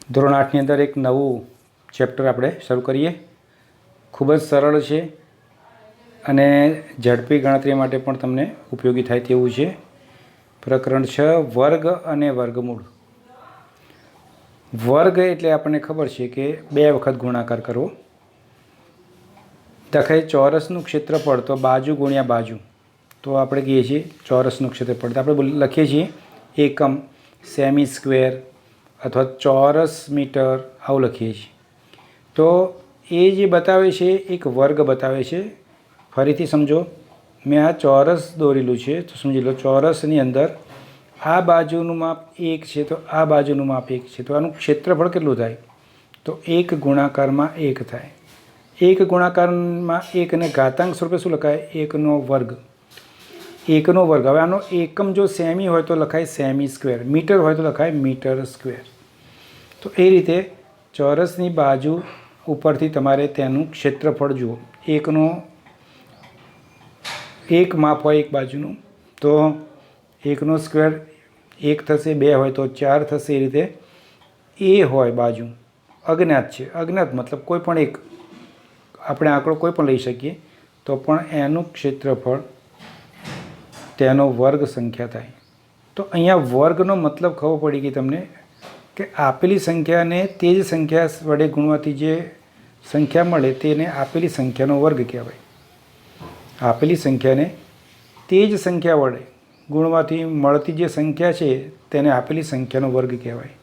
ધોરણ 8ની અંદર એક નવું ચેપ્ટર આપણે શરૂ કરીએ. ખૂબ જ સરળ છે અને ઝડપી ગણતરી માટે પણ તમને ઉપયોગી થાય તેવું છે. પ્રકરણ 6 વર્ગ અને વર્ગમૂળ. વર્ગ એટલે આપણને ખબર છે કે 2 વખત ગુણાકાર કરવો. દાખલા ચોરસનું ક્ષેત્રફળ તો બાજુ ગુણ્યા બાજુ, તો આપણે કહીએ છીએ ચોરસનું ક્ષેત્રફળ. તો આપણે લખીએ છીએ એકમ, સેમી સ્ક્વેર અથવા ચોરસ મીટર, આવું લખીએ છીએ. તો એ જે બતાવે છે એક વર્ગ બતાવે છે. ફરીથી સમજો, મેં આ ચોરસ દોરેલું છે તો સમજી લો ચોરસની અંદર આ બાજુનું માપ 1 છે તો આ બાજુનું માપ 1 છે, તો આનું ક્ષેત્રફળ કેટલું થાય? તો 1 ગુણાકારમાં 1 થાય. 1 ગુણાકારમાં 1 ને ઘાતાંક સ્વરૂપે શું લખાય? 1નો વર્ગ. 1નો વર્ગ. હવે આનો એકમ જો સેમી હોય તો લખાય સેમી સ્ક્વેર, મીટર હોય તો લખાય મીટર સ્ક્વેર. તો એ રીતે ચોરસની બાજુ ઉપરથી તમારે તેનું ક્ષેત્રફળ જુઓ. 1નો 1 માપ હોય એક બાજુનું તો 1નો સ્ક્વેર 1 થશે, 2 હોય તો 4 થશે. એ રીતે એ હોય બાજુ અજ્ઞાત છે. અજ્ઞાત મતલબ કોઈ પણ એક, આપણે આંકડો કોઈ પણ લઈ શકીએ તો પણ એનું ક્ષેત્રફળ તેનો વર્ગ સંખ્યા થાય. તો અહીંયા વર્ગનો મતલબ ખબર પડી ગઈ તમને કે આપેલી સંખ્યાને તે જ સંખ્યા વડે ગુણવાથી જે સંખ્યા મળે તેને આપેલી સંખ્યાનો વર્ગ કહેવાય. આપેલી સંખ્યાને તે જ સંખ્યા વડે ગુણવાથી મળતી જે સંખ્યા છે તેને આપેલી સંખ્યાનો વર્ગ કહેવાય.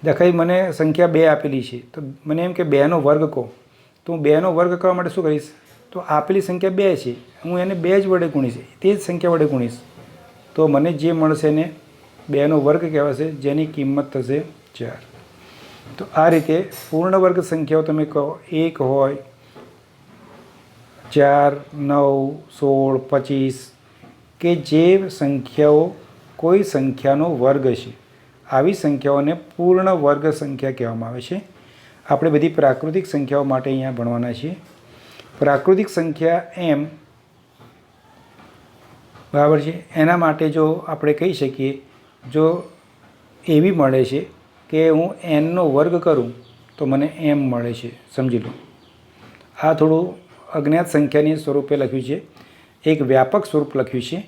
દાખલા મને સંખ્યા 2 આપેલી છે તો મને એમ કે 2નો વર્ગ કહો, તો હું 2નો વર્ગ કરવા માટે શું કરીશ? તો આપેલી સંખ્યા 2 છે, હું એને 2 જ વડે ગુણીશ, તે જ સંખ્યા વડે ગુણીશ તો મને જે મળશે એને 2નો વર્ગ કહેવાશે, જેની કિંમત થશે 4. તો આ રીતે પૂર્ણ વર્ગ સંખ્યાઓ તમે કહો 1 હોય, 4, 9, 16, 25 કે જે સંખ્યાઓ કોઈ સંખ્યાનો વર્ગ છે, આવી સંખ્યાઓને પૂર્ણ વર્ગ સંખ્યા કહેવામાં આવે છે. આપણે બધી પ્રાકૃતિક સંખ્યાઓ માટે અહીંયા ભણવાના છીએ. પ્રાકૃતિક સંખ્યા m બરાબર છે, એના માટે જો આપણે કહી શકીએ, જો એવી મળે છે કે હું nનો વર્ગ કરું તો મને m મળે છે. સમજી લો, આ થોડું અજ્ઞાત સંખ્યાની સ્વરૂપે લખ્યું છે, એક વ્યાપક સ્વરૂપ લખ્યું છે.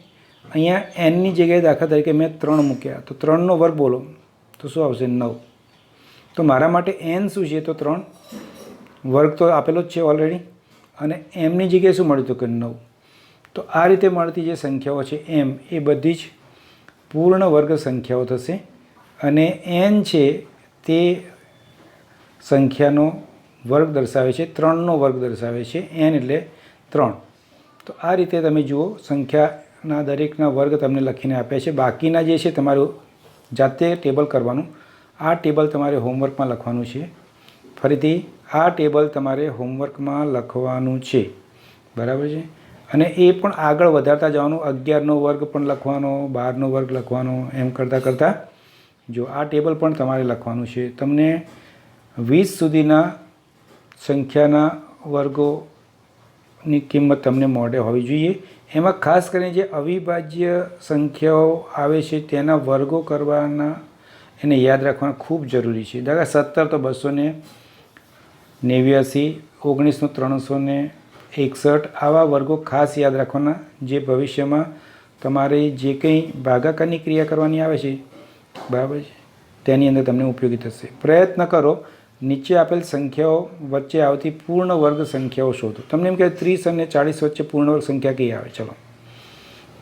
અહીંયા nની જગ્યાએ દાખલા તરીકે મેં 3 મૂક્યા તો 3નો વર્ગ બોલો તો શું આવશે? 9. તો મારા માટે n શું છે? તો 3 વર્ગ તો આપેલો જ છે ઓલરેડી, અને mની જગ્યાએ શું મળ્યું? તો કે 9. તો આ રીતે મળતી જે સંખ્યાઓ છે m, એ બધી જ પૂર્ણ વર્ગ સંખ્યાઓ થશે. અને n છે તે સંખ્યાનો વર્ગ દર્શાવે છે, 3નો વર્ગ દર્શાવે છે. n એટલે 3. તો આ રીતે તમે જુઓ, સંખ્યાના દરેકના વર્ગ તમને લખીને આપ્યા છે. બાકીના જે છે તમારું જાતે ટેબલ કરવાનું. આ ટેબલ તમારે હોમવર્કમાં લખવાનું છે. ફરીથી આ ટેબલ તમારે હોમવર્કમાં લખવાનું છે, બરાબર છે. અને એ પણ આગળ વધારતા જવાનું. 11નો વર્ગ પણ લખવાનો, 12નો વર્ગ લખવાનો, એમ કરતાં કરતાં જો આ ટેબલ પણ તમારે લખવાનું છે. તમને 20 સુધીના સંખ્યાના વર્ગોની કિંમત તમને મોઢે હોવી જોઈએ. એમાં ખાસ કરીને જે અવિભાજ્ય સંખ્યાઓ આવે છે તેના વર્ગો કરવાના, એને યાદ રાખવાના ખૂબ જરૂરી છે. દાખલા 17 તો 289, 19 361, આવા વર્ગો ખાસ યાદ રાખવાના, જે ભવિષ્યમાં તમારે જે કંઈ ભાગાકારની ક્રિયા કરવાની આવે છે, બરાબર છે, તેની અંદર તમને ઉપયોગી થશે. પ્રયત્ન કરો, નીચે આપેલ સંખ્યાઓ વચ્ચે આવતી પૂર્ણ વર્ગ સંખ્યાઓ શોધો. તમને એમ કે 30 અને 40 વચ્ચે પૂર્ણ વર્ગ સંખ્યા કઈ આવે? ચલો,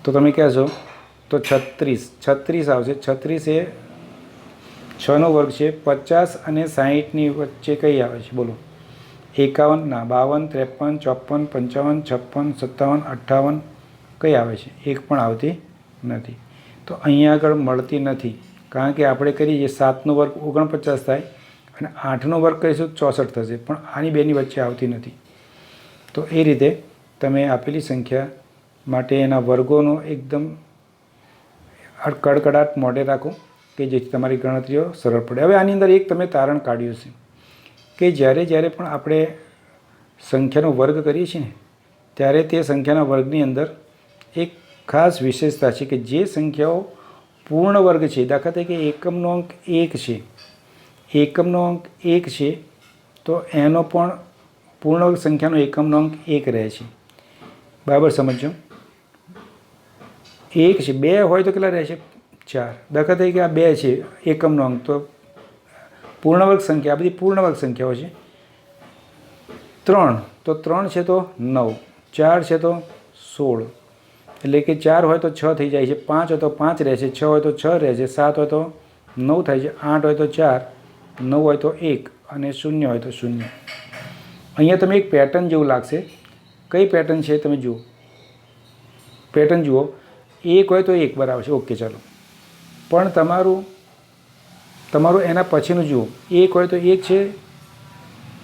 તો તમે કહેશો તો 36 આવશે. 36 એ 6નો વર્ગ છે. 50 અને 60ની વચ્ચે કઈ આવે છે? બોલો. 51 ના, 52, 53, 54, 55, 57, 58 કઈ આવે છે? એક પણ આવતી નથી. તો અહીંયા આગળ મળતી નથી, કારણ કે આપણે કરીએ 7નો વર્ગ 49 થાય અને 8નો વર્ગ કહીશું 64 થશે, પણ આની બેની વચ્ચે આવતી નથી. તો એ રીતે તમે આપેલી સંખ્યા માટે એના વર્ગોનો એકદમ કડકડાટ મોઢે રાખો કે જેથી તમારી ગણતરીઓ સરળ પડે. હવે આની અંદર એક તમે તારણ કાઢ્યું છે કે જ્યારે પણ આપણે સંખ્યાનો વર્ગ કરીએ છીએ ને, ત્યારે તે સંખ્યાના વર્ગની અંદર એક ખાસ વિશેષતા છે કે જે સંખ્યાઓ પૂર્ણ વર્ગ છે, દાખલા તરીકે એકમનો અંક 1 છે એકમનો અંક 1 છે તો એનો પણ પૂર્ણવર્ગ સંખ્યાનો એકમનો અંક 1 રહે છે. બરાબર સમજો. 1 છે, 2 હોય તો કેટલા રહે છે? 4. દાખલા તરીકે આ 2 છે એકમનો અંક, તો પૂર્ણવર્ગ સંખ્યા, આ બધી પૂર્ણવર્ગ સંખ્યાઓ છે. 3 તો 3 છે તો 9, 4 છે તો 16, એટલે કે 4 હોય તો 6 થઈ જાય છે, 5 હોય તો 5 રહે છે, 6 હોય તો 6 રહે છે, 7 હોય તો 9 થાય છે, 8 હોય તો 4, 9 હોય તો 1 અને 0 હોય તો 0. અહીંયા તમે એક પેટર્ન જેવું લાગશે. કઈ પેટર્ન છે તમે જુઓ, પેટર્ન જુઓ. 1 હોય તો 1 બરાબર છે, ઓકે ચાલો. પણ તમારું એના પછીનું જુઓ. 1 હોય તો 1 છે,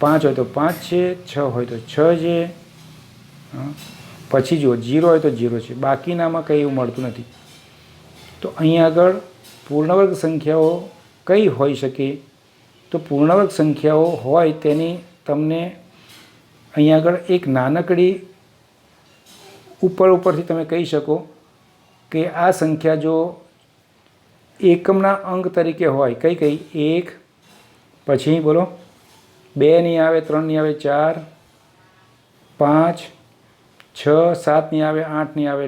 5 હોય તો 5 છે, 6 હોય તો 6 છે. પછી જુઓ 0 હોય તો 0 છે, બાકીનામાં કંઈ એવું મળતું નથી. તો અહીંયા આગળ પૂર્ણવર્ગ સંખ્યાઓ કઈ હોઈ શકે? તો પૂર્ણવર્ગ સંખ્યાઓ હોય તેની તમને અહીંયા આગળ એક નાનકડી ઉપરથી તમે કહી શકો કે આ સંખ્યા જો એકમના અંક તરીકે હોય, કઈ 1, પછી બોલો 2 નહીં આવે, 3 નહીં આવે, 4, 5, 6, 7 નહીં આવે, 8 નહીં આવે,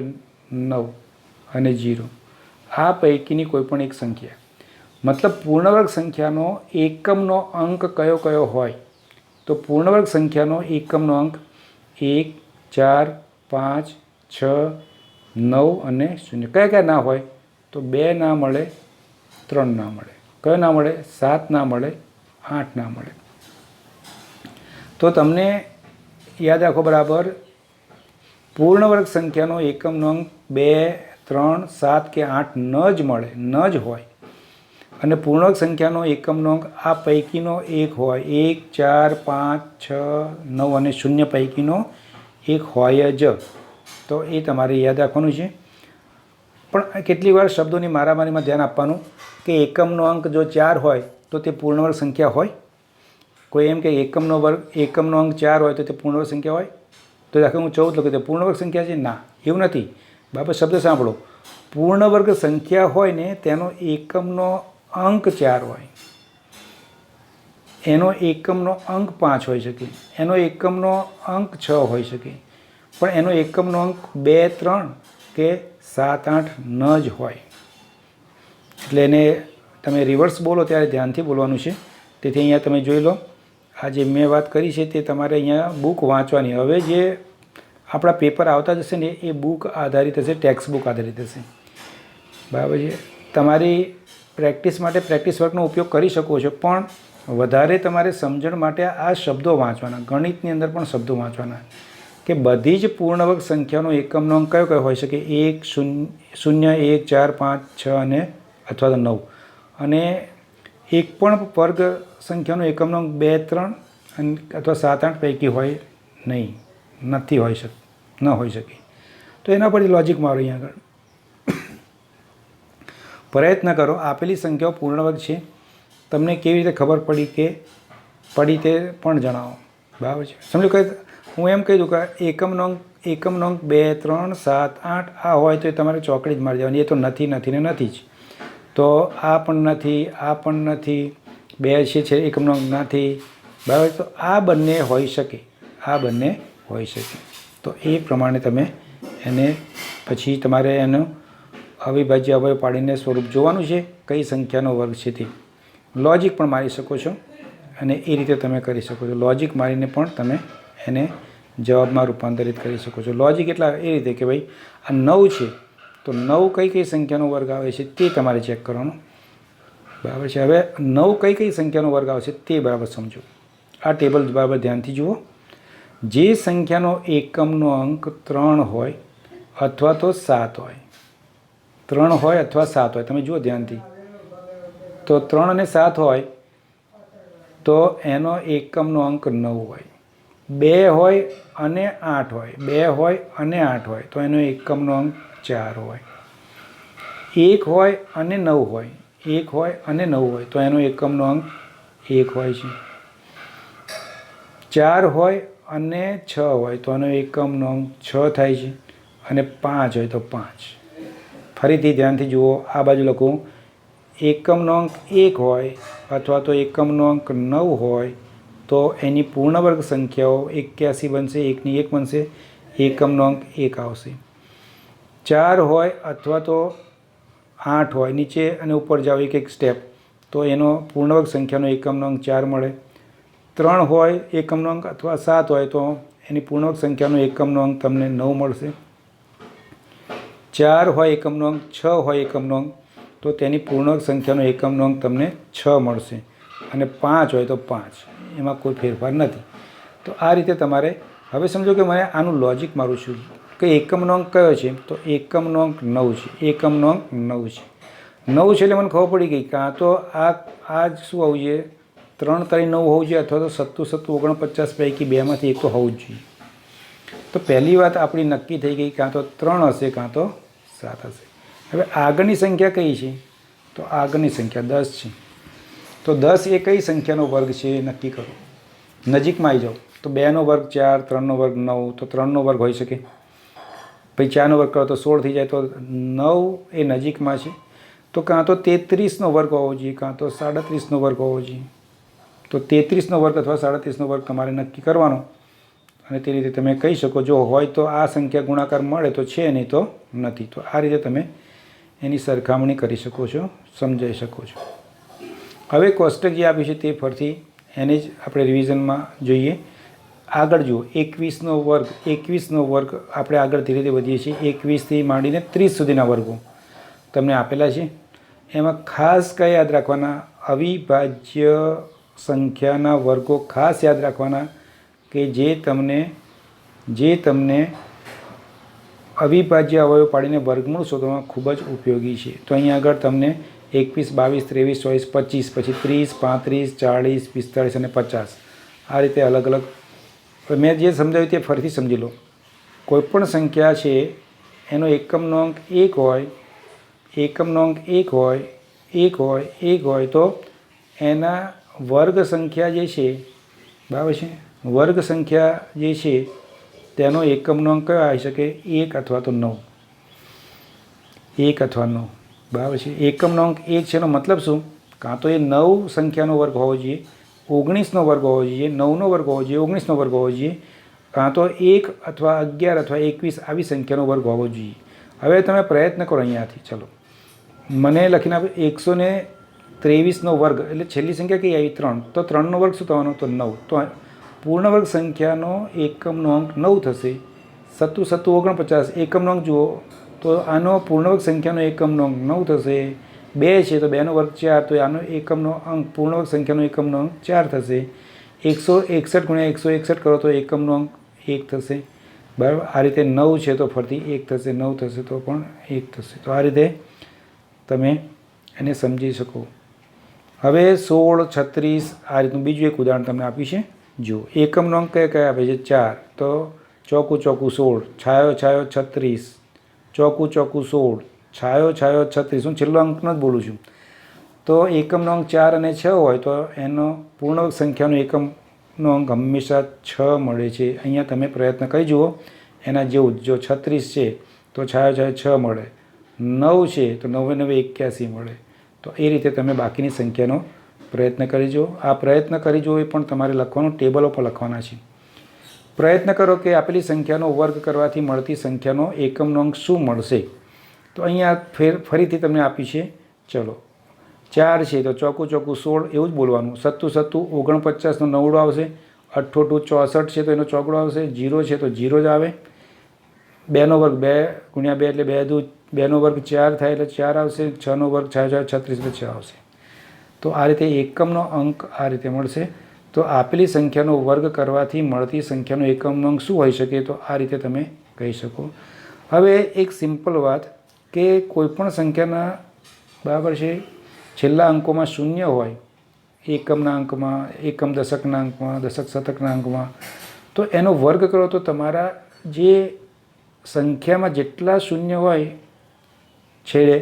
9 અને 0. આ પૈકીની કોઈ પણ એક સંખ્યા. મતલબ પૂર્ણવર્ગ સંખ્યાનો એકમનો અંક કયો હોય? તો પૂર્ણવર્ગ સંખ્યાનો એકમનો અંક 1, 4, 5, 6, 9 અને 0. કયા ના હોય? તો 2 ના મળે, 3 ના મળે. કયો ના મળે? 7 ના મળે, 8 ના મળે. તો તમને યાદ રાખો બરાબર, પૂર્ણવર્ગ સંખ્યાનો એકમનો અંક 2, 3, 7 કે 8 ન જ મળે, ન જ હોય. અને પૂર્ણવર્ગ સંખ્યાનો એકમનો અંક આ પૈકીનો એક હોય, 1, 4, 5, 6, 9 અને 0 પૈકીનો એક હોય જ. તો એ તમારે યાદ રાખવાનું છે. પણ કેટલીક વાર શબ્દોની મારામારીમાં ધ્યાન આપવાનું કે એકમનો અંક જો 4 હોય તો તે પૂર્ણવર્ગ સંખ્યા હોય. કોઈ એમ કે એકમનો અંક 4 હોય તો તે પૂર્ણવર્ગ સંખ્યા હોય? તો દાખલા હું 14 લખું તો પૂર્ણવર્ગ સંખ્યા છે? ના, એવું નથી. બાબા શબ્દ સાંભળો. પૂર્ણવર્ગ સંખ્યા હોય ને તેનો એકમનો અંક 4 હોય, એનો એકમનો અંક 5 હોઈ શકે, એનો એકમનો અંક 6 હોઈ શકે, પણ એનો એકમનો અંક 2, 3 કે 7, 8 ન જ હોય. એટલે એને તમે રિવર્સ બોલો ત્યારે ધ્યાનથી બોલવાનું છે. તેથી અહીંયા તમે જોઈ લો, આ જે મેં વાત કરી છે તે તમારે અહીંયા બુક વાંચવાની. હવે જે આપણા પેપર આવતા જશે ને એ બુક આધારિત હશે, ટેક્સ્ટ બુક આધારિત હશે. બરાબર છે. તમારી પ્રેક્ટિસ માટે પ્રેક્ટિસ વર્કનો ઉપયોગ કરી શકો છો, પણ વધારે તમારે સમજણ માટે આ શબ્દો વાંચવાના. ગણિતની અંદર પણ શબ્દો વાંચવાના કે બધી જ પૂર્ણવર્ગ સંખ્યાનો એકમનો અંક કયો હોય શકે? 1, 0, 1, 4, 5, 6 અને અથવા તો 9. અને એક પણ વર્ગ સંખ્યાનો એકમનો અંક 2, 3 અને અથવા 7, 8 પૈકી હોય નહીં, નથી હોઈ શકે, ન હોઈ શકે. તો એના પરથી લોજિક મારો અહીંયા આગળ પ્રયત્ન કરો. આપેલી સંખ્યાઓ પૂર્ણવર્ગ છે, તમને કેવી રીતે ખબર પડી તે પણ જણાવો. બરાબર છે, સમજો કે હું એમ કહી દઉં કે એકમનો અંક 2, 3, 7, 8 આ હોય તો એ તમારે ચોકડી જ મારી દેવાની. એ તો નથી ને નથી જ. તો આ પણ નથી, આ પણ નથી, 2 છે એકમનો અંક નથી. બરાબર, તો આ બંને હોઈ શકે, આ બંને હોઈ શકે. તો એ પ્રમાણે તમે એને પછી તમારે એનું અવિભાજ્ય અવયવ પાડીને સ્વરૂપ જોવાનું છે, કઈ સંખ્યાનો વર્ગ છે તે. લોજિક પણ મારી શકો છો અને એ રીતે તમે કરી શકો છો. લોજિક મારીને પણ તમે એને જવાબમાં રૂપાંતરિત કરી શકો છો. લોજિક એટલા એ રીતે કે ભાઈ આ 9 છે તો 9 કઈ સંખ્યાનો વર્ગ આવે છે તે તમારે ચેક કરવાનું. બરાબર છે. હવે 9 કઈ સંખ્યાનો વર્ગ આવે છે તે બરાબર સમજો. આ ટેબલ બરાબર ધ્યાનથી જુઓ. જે સંખ્યાનો એકમનો અંક 3 હોય અથવા તો 7 હોય, 3 હોય અથવા 7 હોય, તમે જુઓ ધ્યાનથી. તો 3 અને 7 હોય તો એનો એકમનો અંક 9 હોય. 2 હોય અને 8 હોય, 2 હોય અને 8 હોય તો એનો એકમનો અંક 4 હોય. 1 હોય અને 9 હોય, 1 હોય અને 9 હોય તો એનો એકમનો અંક 1 હોય છે. 4 હોય અને 6 હોય તો એનો એકમનો અંક 6 થાય છે. અને 5 હોય તો 5. ફરીથી ધ્યાનથી જુઓ, આ બાજુ લખું એકમનો અંક 1 હોય અથવા તો એકમનો અંક 9 હોય તો એની પૂર્ણ વર્ગ સંખ્યાઓ 81 બનશે, 1ની 1 બનશે, એકમનો અંક 1 આવશે. 4 હોય અથવા તો 8 હોય, નીચે અને ઉપર જાઓ એક સ્ટેપ, તો એનો પૂર્ણ વર્ગ સંખ્યાનો એકમનો અંક 4 મળે. 3 હોય એકમનો અંક અથવા 7 હોય તો એની પૂર્ણ વર્ગ સંખ્યાનો એકમનો અંક તમને 9 મળશે. 4 હોય એકમનો અંક, 6 હોય એકમનો અંક તો તેની પૂર્ણ વર્ગ સંખ્યાનો એકમનો અંક તમને 6 મળશે. અને 5 હોય તો 5, એમાં કોઈ ફેરફાર નથી. તો આ રીતે તમારે હવે સમજો કે મને આનું લોજિક મારું છું કે એકમનો અંક કયો છે, તો એકમનો અંક 9 છે. એકમનો અંક 9 છે. 9 છે એટલે મને ખબર પડી ગઈ કાં તો આ જ શું હોવું જોઈએ, 3 તારી 9 હોવું જોઈએ અથવા તો 7 7 49 પૈકી બેમાંથી એક તો હોવું જ જોઈએ. તો પહેલી વાત આપણી નક્કી થઈ ગઈ, કાં તો 3 હશે કાં તો 7 હશે. હવે આગળની સંખ્યા કઈ છે, તો આગળની સંખ્યા 10 છે. તો 10 એ કઈ સંખ્યાનો વર્ગ છે નક્કી કરો. નજીકમાં આવી જાઓ તો 2નો વર્ગ 4, 3નો વર્ગ 9, તો 3નો વર્ગ હોઈ શકે. પછી 4નો વર્ગ કરો તો 16 થઈ જાય, તો 9 એ નજીકમાં છે. તો કાં તો 33નો વર્ગ હોવો જોઈએ કાં તો 37નો વર્ગ હોવો જોઈએ. તો 33નો વર્ગ અથવા 37નો વર્ગ તમારે નક્કી કરવાનો અને તે રીતે તમે કહી શકો. જો હોય તો આ સંખ્યા ગુણાકાર મળે તો છે, નહીં તો નથી. તો આ રીતે તમે એની સરખામણી કરી શકો છો, સમજાઈ શકો છો. હવે કોષ્ટક જે આપ્યું છે તે ફરથી એને જ આપણે રિવિઝનમાં જોઈએ. આગળ જુઓ, 21નો વર્ગ. 21નો વર્ગ આપણે આગળ ધીરે ધીરે વધીએ છીએ. 21થી માંડીને 30 સુધીના વર્ગો તમને આપેલા છે. એમાં ખાસ કયા યાદ રાખવાના, અવિભાજ્ય સંખ્યાના વર્ગો ખાસ યાદ રાખવાના કે જે તમને અવિભાજ્ય અવયવ પાડીને વર્ગમૂળ શોધવામાં ખૂબ જ ઉપયોગી છે. તો અહીંયા આગળ તમને 21, 22, 23, 24, પછી 30, 35, 40, 45 અને 50 આ રીતે અલગ અલગ મેં જે સમજાવ્યું તે ફરીથી સમજી લો. કોઈપણ સંખ્યા છે એનો એકમનો અંક 1 હોય, એકમનો અંક 1 હોય, 1 હોય, 1 હોય તો એના વર્ગ સંખ્યા જે છે, બરાબર છે, વર્ગ સંખ્યા જે છે તેનો એકમનો અંક કયો આવી શકે, 1 અથવા તો 9. 1 અથવા 9, બરાબર છે. એકમનો અંક 1 છે એનો મતલબ શું, કાં તો એ 9 સંખ્યાનો વર્ગ હોવો જોઈએ, 19નો વર્ગ હોવો જોઈએ, 9નો વર્ગ હોવો જોઈએ, 19નો વર્ગ હોવો જોઈએ, કાં તો 1 અથવા 11 અથવા 21 આવી સંખ્યાનો વર્ગ હોવો જોઈએ. હવે તમે પ્રયત્ન કરો અહીંયાથી. ચલો મને લખીને આપો 123નો વર્ગ એટલે છેલ્લી સંખ્યા કઈ આવી, 3. તો 3નો વર્ગ શું થવાનો, તો 9. તો પૂર્ણ વર્ગ સંખ્યાનો એકમનો અંક 9 થશે. 7 7 49, એકમનો અંક જુઓ તો આનો પૂર્ણ વર્ગ સંખ્યાનો એકમનો અંક 9 થશે. 2 છે તો 2નો વર્ગ 4, તો આનો એકમનો અંક પૂર્ણ વર્ગ સંખ્યાનો એકમનો અંક 4 થશે. 161 ગુણ્યા 161 કરો તો એકમનો અંક 1 થશે, બરાબર. આ રીતે 9 છે તો ફરતી 1 થશે, 9 થશે તો પણ 1 થશે. તો આ રીતે તમે એને સમજી શકો. હવે 16, 36 આ રીતનું બીજું એક ઉદાહરણ તમને આપ્યું છે. જુઓ, એકમનો અંક કયા આપે છે, 4. તો ચોકું ચોકું 16, છાયો છાયો 36, ચોકું ચોકું 16, છાયો છાયો 36. હું છેલ્લો અંકનો જ બોલું છું. તો એકમનો અંક 4 અને 6 હોય તો એનો પૂર્ણ સંખ્યાનો એકમનો અંક હંમેશા 6 મળે છે. અહીંયા તમે પ્રયત્ન કરી જુઓ એના જેવું. જો 36 છે તો છાયો છાયો 6 મળે, 9 છે તો 9 9 81 મળે. તો એ રીતે તમે બાકીની સંખ્યાનો પ્રયત્ન કરી જુઓ. આ પ્રયત્ન કરી જુઓ એ પણ તમારે લખવાનું, ટેબલો પર લખવાના છે. પ્રયત્ન કરો કે આપેલી સંખ્યાનો વર્ગ કરવાથી મળતી સંખ્યાનો એકમનો અંક શું મળશે. તો અહીંયા ફરીથી તમને આપ્યું છે. ચલો, 4 છે તો ચોકું ચોકું 16 એવું જ બોલવાનું. 7 7 49નો નવડો આવશે. 8 64 છે તો એનો ચોકડો આવશે. 0 છે તો 0 જ આવે. 2નો વર્ગ 2 ગુણ્યા 2 એટલે 2 2નો વર્ગ 4 થાય એટલે 4 આવશે. 6નો વર્ગ 6 36 એટલે 6 આવશે. તો આ રીતે એકમનો અંક આ રીતે મળશે. તો આપેલી સંખ્યાનો વર્ગ કરવાથી મળતી સંખ્યાનો એકમનો અંક શું હોઈ શકે, તો આ રીતે તમે કહી શકો. હવે એક સિમ્પલ વાત કે કોઈપણ સંખ્યાના, બરાબર છે, છેલ્લા અંકોમાં 0 હોય, એકમના અંકમાં, એકમ દશકના અંકમાં, દશક શતકના અંકમાં, તો એનો વર્ગ કરો તો તમારા જે સંખ્યામાં જેટલા શૂન્ય હોય છેડે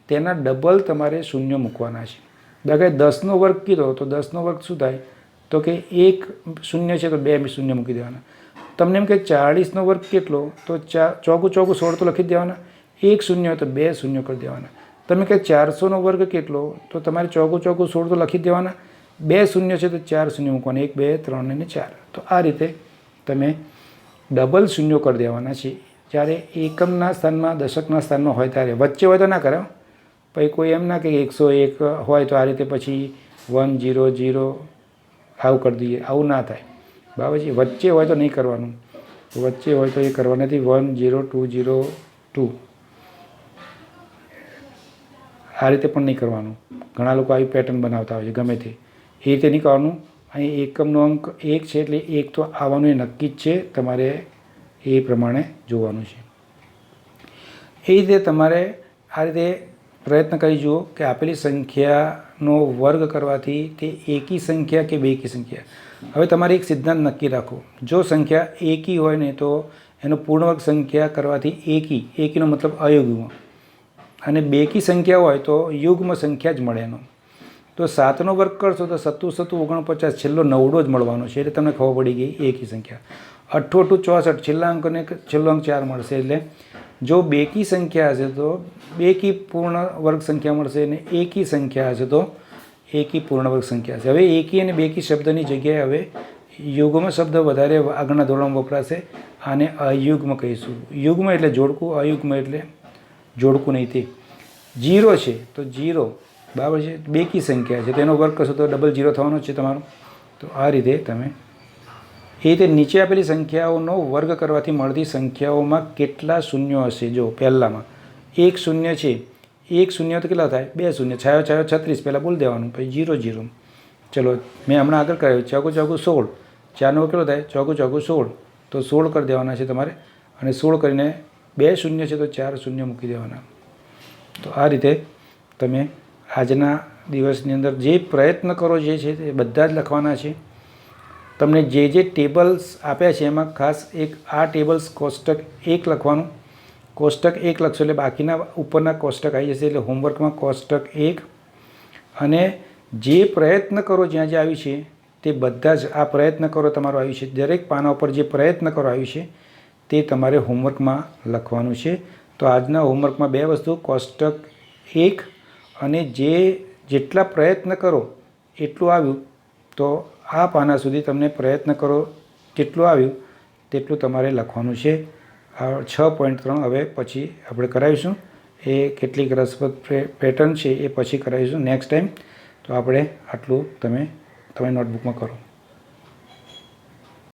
તેના ડબલ તમારે શૂન્ય મૂકવાના છે. દાખલા 10નો વર્ગ કીધો તો 10નો વર્ગ શું થાય, તો કે 1 શૂન્ય છે તો 2 શૂન્ય મૂકી દેવાના. તમને એમ કે 40નો વર્ગ કેટલો, તો ચોકું ચોકું 16 તો લખી જ દેવાના. 1 શૂન્ય હોય તો 2 શૂન્ય કરી દેવાના. તમે કે 400નો વર્ગ કેટલો, તો તમારે ચોગું 16 તો લખી દેવાના. 2 શૂન્ય છે તો 4 શૂન્ય મૂકવાના, 1 2 3 અને 4. તો આ રીતે તમે ડબલ શૂન્યો કરી દેવાના છે. જ્યારે એકમના સ્થાનમાં દશકના સ્થાનમાં હોય ત્યારે વચ્ચે હોય તો ના કરે. પછી કોઈ એમ ના કે 101 હોય તો આ રીતે પછી 1 0 0 આવું કરી દઈએ, આવું ના થાય બરાબર છે. વચ્ચે હોય તો નહીં કરવાનું, વચ્ચે હોય તો એ કરવા નથી. 1 0 2 0 2 આ રીતે પણ નહીં કરવાનું. ઘણા લોકો આવી પેટર્ન બનાવતા હોય છે ગમે તે, એ રીતે નહીં કરવાનું. અહીં એકમનો અંક 1 છે એટલે 1 તો આવવાનું એ નક્કી જ છે, તમારે એ પ્રમાણે જોવાનું છે. એ રીતે તમારે આ રીતે પ્રયત્ન કરી જુઓ કે આપેલી સંખ્યાનો વર્ગ કરવાથી તે એકી સંખ્યા કે બેકી સંખ્યા. હવે તમારે એક સિદ્ધાંત નક્કી રાખો. જો સંખ્યા એકી હોય ને તો એનો પૂર્ણવર્ગ સંખ્યા કરવાથી એકીનો મતલબ અયુગ્મ, અને બેકી સંખ્યા હોય તો યુગ્મ સંખ્યા જ મળે એનો. તો 7નો વર્ગ કરશો તો 7 7 49, છેલ્લો 9 જ મળવાનો છે. એટલે તમને ખબર પડી ગઈ એકી સંખ્યા. 8 8 64, છેલ્લા અંકને છેલ્લો અંક 4 મળશે. એટલે જો બેકી સંખ્યા હશે તો બેકી પૂર્ણ વર્ગ સંખ્યા મળશે, અને એકી સંખ્યા હશે તો એકી પૂર્ણ વર્ગ સંખ્યા હશે. હવે એકી અને બેકી શબ્દની જગ્યાએ હવે યુગ્મ શબ્દ વધારે આગળના ધોરણમાં વપરાશે. આને અયુગ્મ કહીશું. યુગ્મ એટલે જોડકું, અયુગ્મ એટલે જોડકું નહીં. તે 0 છે તો 0 બરાબર છે, બેકી સંખ્યા છે, તેનો વર્ગ કરશો તો ડબલ 0 થવાનો છે તમારો. તો આ રીતે તમે એ રીતે નીચે આપેલી સંખ્યાઓનો વર્ગ કરવાથી મળતી સંખ્યાઓમાં કેટલા શૂન્યો હશે. જો પહેલામાં 1 શૂન્ય છે, 1 શૂન્ય તો કેટલા થાય? 2 શૂન્ય, છાયો છાયો 36, પહેલાં બોલી દેવાનું, પછી 0 0. ચલો મેં હમણાં આગળ કરાવ્યું, ચોગું ચોગું 16, 4નો કેટલો થાય? ચોગું ચોગું 16, તો 16 કરી દેવાના છે તમારે. અને 16 કરીને 2 શૂન્ય છે તો 4 શૂન્ય મૂકી દેવાના. તો આ રીતે તમે આજના દિવસની અંદર જે પ્રયત્ન કરો જે છે તે બધા જ લખવાના છે. તમને જે ટેબલ્સ આપ્યા છે એમાં ખાસ એક આ ટેબલ્સ કોષ્ટક 1 લખવાનું. કોષ્ટક 1 લખશો એટલે બાકીના ઉપરના કોષ્ટક આવી જશે. એટલે હોમવર્કમાં કોષ્ટક 1, અને જે પ્રયત્ન કરો જ્યાં જ્યાં આવ્યું છે તે બધા જ આ પ્રયત્ન કરો તમારો આવ્યું છે. દરેક પાના ઉપર જે પ્રયત્ન કરો આવ્યું છે તે તમારે હોમવર્કમાં લખવાનું છે. તો આજના હોમવર્કમાં 2 વસ્તુ, કોષ્ટક 1 અને જેટલા પ્રયત્ન કરો એટલું આવ્યું, તો આ પાના સુધી તમને પ્રયત્ન કરો જેટલું આવ્યું તેટલું તમારે લખવાનું છે. આ 6.3 હવે પછી આપણે કરાવીશું. એ કેટલીક રસપ્રદ પેટર્ન છે એ પછી કરાવીશું નેક્સ્ટ ટાઈમ. તો આપણે આટલું તમે નોટબુકમાં કરો.